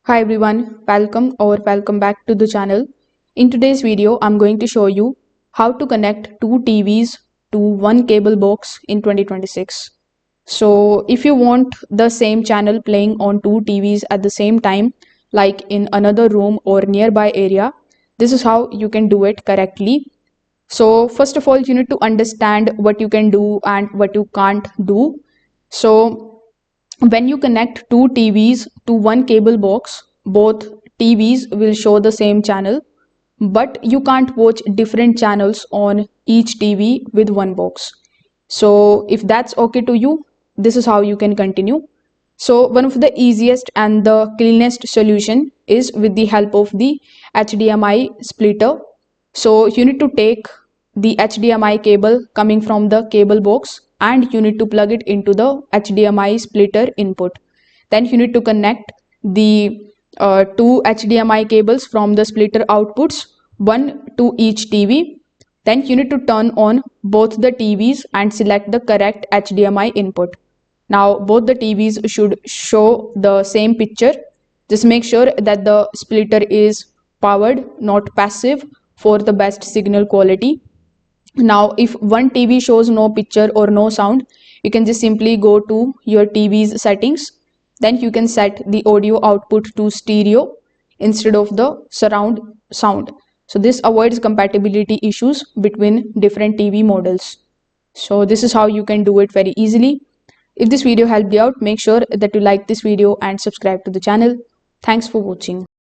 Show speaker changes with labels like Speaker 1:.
Speaker 1: Hi everyone, welcome back to the channel. In today's video, I'm going to show you how to connect two TVs to one cable box in 2026. So if you want the same channel playing on two TVs at the same time, like in another room or nearby area, this is how you can do it correctly. So first of all, you need to understand what you can do and what you can't do. So when you connect two TVs to one cable box, both TVs will show the same channel, but you can't watch different channels on each TV with one box. So if that's okay to you, this is how you can continue. So one of the easiest and the cleanest solution is with the help of the HDMI splitter. So you need to take the HDMI cable coming from the cable box and you need to plug it into the HDMI splitter input. Then you need to connect the two HDMI cables from the splitter outputs, one to each TV. Then you need to turn on both the TVs and select the correct HDMI input. Now both the TVs should show the same picture. Just make sure that the splitter is powered, not passive, for the best signal quality. Now if one TV shows no picture or no sound, you can just simply go to your TV's settings. Then you can set the audio output to stereo instead of the surround sound. So this avoids compatibility issues between different TV models. So this is how you can do it very easily. If this video helped you out, make sure that you like this video and subscribe to the channel. Thanks for watching.